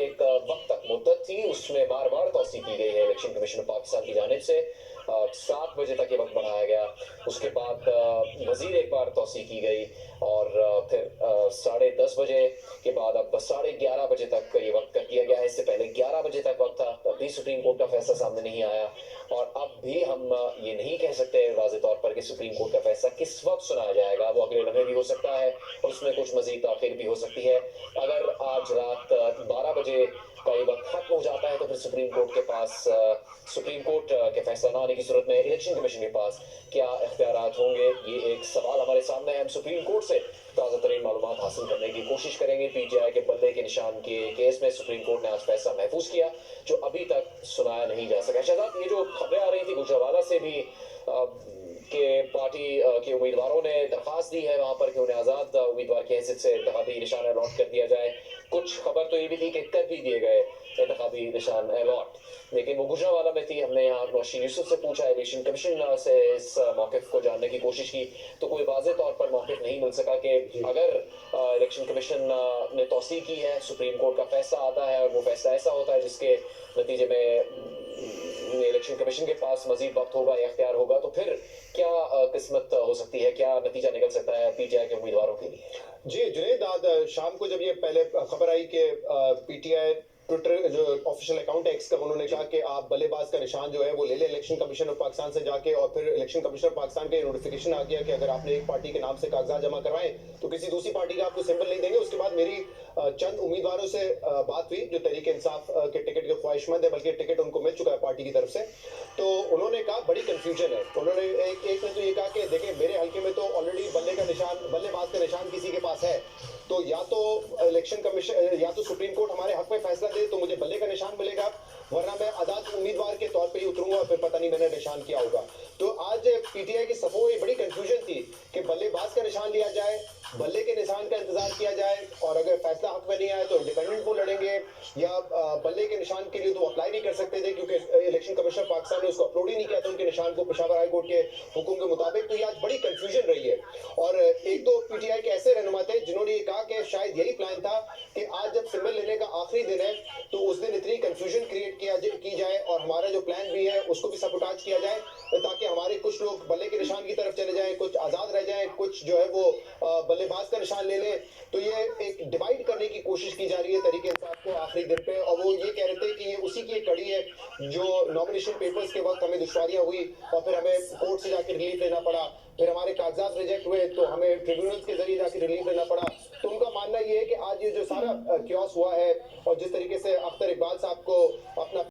एक वक्त तक मुद्दत थी, उसमें बार बार तौसीक की गई है इलेक्शन कमीशन ऑफ पाकिस्तान की जानिब से। 7 बजे तक ये वक्त बढ़ाया गया। उसके बाद मजीद एक बार तौसीक की गई और फिर 10:30 बजे के बाद अब 11:30 बजे तक ये वक्त कर दिया गया है। इससे पहले 11 बजे तक वक्त था, तब भी सुप्रीम कोर्ट का फैसला सामने नहीं आया। और अब भी हम ये नहीं कह सकते वाज़ेह तौर पर कि सुप्रीम कोर्ट का फैसला किस वक्त सुनाया जाएगा। वो अगले लम्हे भी हो सकता है और उसमें कुछ मजीद ताखिर भी हो सकती है। अगर आज रात 12 बजे का ये वक्त खत्म हो जाता है तो फिर सुप्रीम कोर्ट के पास सुप्रीम कोर्ट के फैसला ना आने की सूरत में इलेक्शन कमीशन के पास क्या इख्तियारात होंगे, ये एक सवाल हमारे सामने है। हम सुप्रीम कोर्ट से ताज़ा तरीन मालूमात हासिल करने की कोशिश करेंगे। पीटीआई के बल्ले के निशान के केस में सुप्रीम कोर्ट ने आज फैसला महफूज किया जो अभी तक सुनाया नहीं जा सका। शहजाद, ये जो खबरें आ रही थी गुजरावाला से भी कि पार्टी के उम्मीदवारों ने दरखास्त दी है वहां पर कि उन्हें आज़ाद उम्मीदवार की हैसियत से इंतखाबी निशान अलॉट कर दिया जाए। कुछ खबर तो ये भी थी कि कर भी दिए गए इंतखाबी निशान अलॉट, लेकिन वो गुजरावाला में थी। हमने यहाँ नौशीन यूसुफ से पूछा, इलेक्शन कमीशन से इस मौक़िफ़ को जानने की कोशिश की तो कोई वाज़ेह तौर पर मौक़िफ़ नहीं मिल सका कि अगर इलेक्शन कमीशन ने तौसीक की है, सुप्रीम कोर्ट का फैसला आता है और वो फैसला ऐसा होता है जिसके नतीजे में इलेक्शन कमीशन के पास मजीद वक्त होगा या इख्तियार होगा, तो फिर क्या किस्मत हो सकती है, क्या नतीजा निकल सकता है पीटीआई के उम्मीदवारों के लिए? जी जुनेद, आज शाम को जब ये पहले खबर आई कि पीटीआई ट्विटर जो ऑफिशियल अकाउंट है एक्स का, उन्होंने कहा कि आप बल्लेबाज का निशान जो है वो ले ले इलेक्शन कमीशन ऑफ पाकिस्तान से जाके, और फिर इलेक्शन कमीशन ऑफ पाकिस्तान के नोटिफिकेशन आ गया कि अगर आपने एक पार्टी के नाम से कागजात जमा करवाएं तो किसी दूसरी पार्टी का आपको सिंबल नहीं देंगे। उसके बाद मेरी चंद उम्मीदवारों से बात हुई जो तहरीक इंसाफ के टिकट के ख्वाहिशमंद है, बल्कि टिकट उनको मिल चुका है पार्टी की तरफ से। तो उन्होंने कहा बड़ी कंफ्यूजन है। उन्होंने एक ने तो ये कहा कि देखें, मेरे हल्के में तो ऑलरेडी बल्लेबाज का निशान किसी के पास है, तो या तो इलेक्शन कमीशन या तो सुप्रीम कोर्ट हमारे हक में फैसला दे तो मुझे बल्ले का निशान मिलेगा, वरना मैं आजाद उम्मीदवार के तौर पे ही उतरूंगा, फिर पता नहीं मैंने निशान किया होगा। तो आज पीटीआई की सफों में बड़ी कंफ्यूजन थी कि बल्लेबाज का निशान लिया जाए, बल्ले के निशान का इंतजार किया जाए, और अगर फैसला हक में नहीं आया तो इंडिपेंडेंट को लड़ेंगे, या बल्ले के निशान के लिए तो अप्लाई नहीं कर सकते थे क्योंकि इलेक्शन कमीशन पाकिस्तान ने उसको अपलोड ही नहीं किया था उनके निशान को पेशावर हाई कोर्ट के हुक्म के मुताबिक। तो ये आज बड़ी कंफ्यूजन रही है। और एक दो पीटीआई के ऐसे रहनुमा थे जिन्होंने ये कहा कि शायद यही प्लान था कि आज जब सिंबल लेने का आखिरी दिन है तो उस दिन इतनी कंफ्यूजन क्रिएट की जाए और हमारा जो प्लान भी है उसको भी सबोटाज किया जाए, ताकि हमारे कुछ लोग बल्ले के निशान की तरफ चले जाएं, कुछ आजाद रह जाएं, कुछ जो है वो बल्लेबाज का निशान ले लें। तो ये एक डिवाइड करने की कोशिश की जा रही है तरीके इंसाफ को आखिरी दिन पे, और वो ये कह रहे थे कि ये उसी की एक कड़ी है जो नॉमिनेशन पेपर्स के वक्त हमें दुश्वारियां हुई और फिर हमें कोर्ट से जाकर रिलीफ लेना पड़ा, फिर हमारे कागजात रिजेक्ट हुए तो हमें ट्रिब्यूनल्स के जरिए जाकर रिलीफ लेना पड़ा। तो उनका मानना ये है कि आज ये जो सारा क्योस हुआ है और जिस तरीके से अख्तर इकबाल साहब को